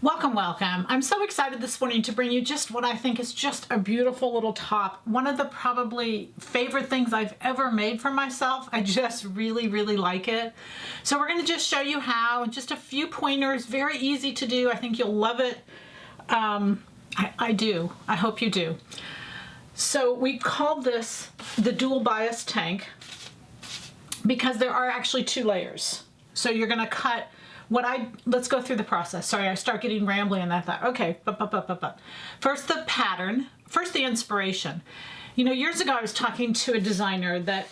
Welcome, welcome. I'm so excited this morning to bring you just what I think is just a beautiful little top. One of the probably favorite things I've ever made for myself. I just really, really like it. So we're going to just show you how, just a few pointers, very easy to do. I think you'll love it. I do. I hope you do. So we called this the dual bias tank because there are actually two layers. So you're going to cut let's go through the process. Sorry, I start getting rambling and I thought, okay, First the pattern, first the inspiration. You know, years ago I was talking to a designer that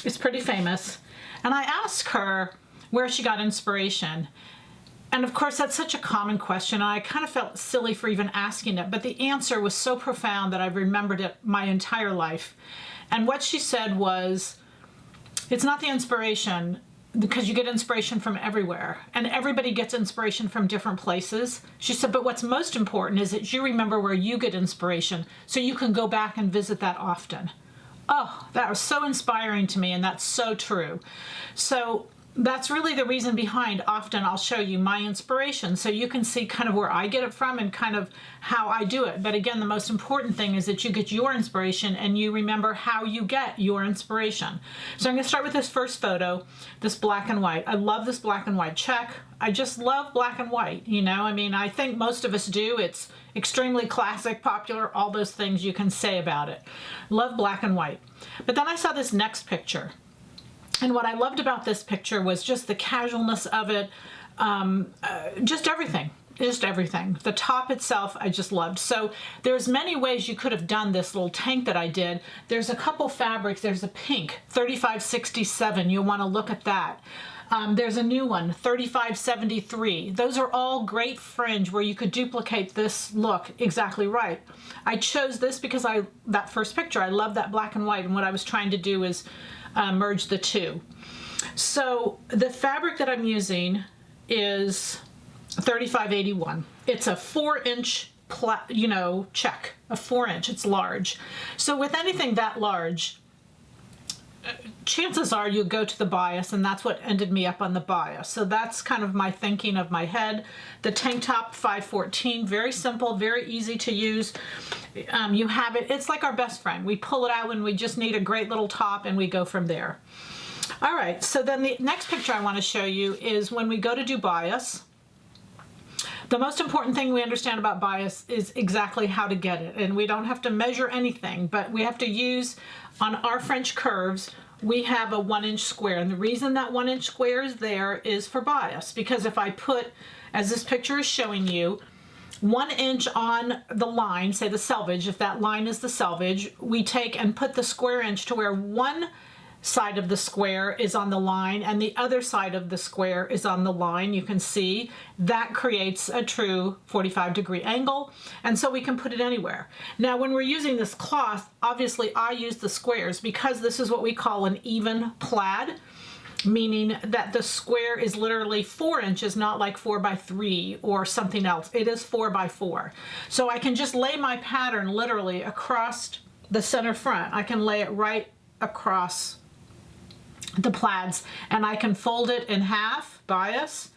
is pretty famous, and I asked her where she got inspiration. And of course, that's such a common question, and I kind of felt silly for even asking it, but the answer was so profound that I've remembered it my entire life. And what she said was, it's not the inspiration, because you get inspiration from everywhere, and everybody gets inspiration from different places. She said, but what's most important is that you remember where you get inspiration so you can go back and visit that often. Oh, that was so inspiring to me, and that's so true. So that's really the reason behind often I'll show you my inspiration so you can see kind of where I get it from and kind of how I do it. But again, the most important thing is that you get your inspiration and you remember how you get your inspiration. So I'm going to start with this first photo, this black and white. I love this black and white check. I just love black and white, you know. I mean, I think most of us do. It's extremely classic, popular, all those things you can say about it. Love black and white. But then I saw this next picture. And what I loved about this picture was just the casualness of it, just everything. The top itself, I just loved. So there's many ways you could have done this little tank that I did. There's a couple fabrics. There's a pink, 3567. You'll want to look at that. There's a new one, 3573. Those are all great fringe where you could duplicate this look exactly right. I chose this because that first picture, I love that black and white, and what I was trying to do is merge the two. So the fabric that I'm using is 3581. It's a 4-inch, check, a 4-inch. It's large. So with anything that large, chances are you'll go to the bias, and that's what ended me up on the bias. So that's kind of my thinking of my head. The tank top, 514, very simple, very easy to use. You have it, it's like our best friend. We pull it out when we just need a great little top, and we go from there. All right, so then the next picture I want to show you is when we go to do bias. The most important thing we understand about bias is exactly how to get it. And we don't have to measure anything, but we have to use, on our French curves, we have a 1-inch square. And the reason that 1-inch square is there is for bias. Because if I put, as this picture is showing you, 1 inch on the line, say the selvage, if that line is the selvage, we take and put the square inch to where one side of the square is on the line and the other side of the square is on the line. You can see that creates a true 45-degree angle, and so we can put it anywhere. Now when we're using this cloth, obviously I use the squares because this is what we call an even plaid, meaning that the square is literally 4 inches, not like 4 by 3 or something else. It is 4 by 4. So I can just lay my pattern literally across the center front. I can lay it right across the plaids, and I can fold it in half, bias,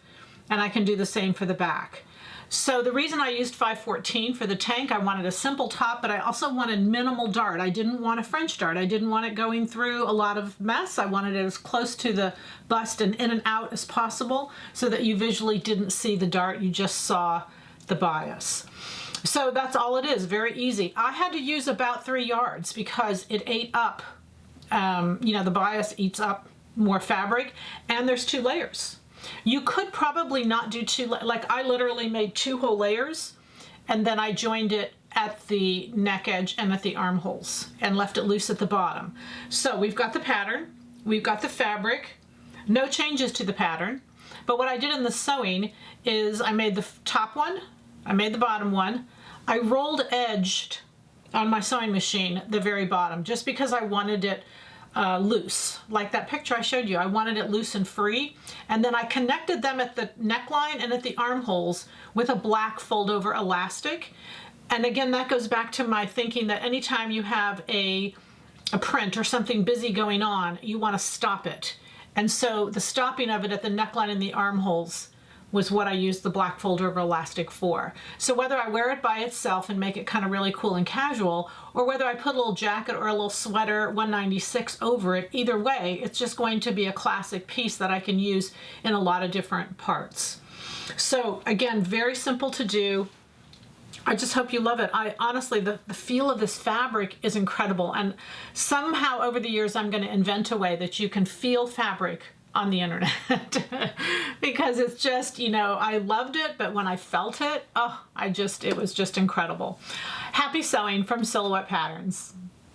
and I can do the same for the back. So the reason I used 514 for the tank, I wanted a simple top, but I also wanted minimal dart. I didn't want a French dart. I didn't want it going through a lot of mess. I wanted it as close to the bust and in and out as possible so that you visually didn't see the dart, you just saw the bias. So that's all it is, very easy. I had to use about 3 yards because it ate up, the bias eats up more fabric, and there's 2 layers. You could probably not do 2, like I literally made 2 whole layers, and then I joined it at the neck edge and at the armholes and left it loose at the bottom. So we've got the pattern, we've got the fabric, no changes to the pattern, but what I did in the sewing is I made the top one, I made the bottom one, I rolled edged on my sewing machine the very bottom just because I wanted it loose, like that picture I showed you. I wanted it loose and free, and then I connected them at the neckline and at the armholes with a black fold over elastic. And again, that goes back to my thinking that anytime you have a print or something busy going on, you want to stop it. And so the stopping of it at the neckline and the armholes was what I used the black folder of elastic for. So whether I wear it by itself and make it kind of really cool and casual, or whether I put a little jacket or a little sweater 196 over it, either way, it's just going to be a classic piece that I can use in a lot of different parts. So again, very simple to do. I just hope you love it. I honestly, the feel of this fabric is incredible. And somehow over the years, I'm going to invent a way that you can feel fabric on the internet because it's just, you know, I loved it, but when I felt it, oh, it was just incredible. Happy sewing from Silhouette Patterns.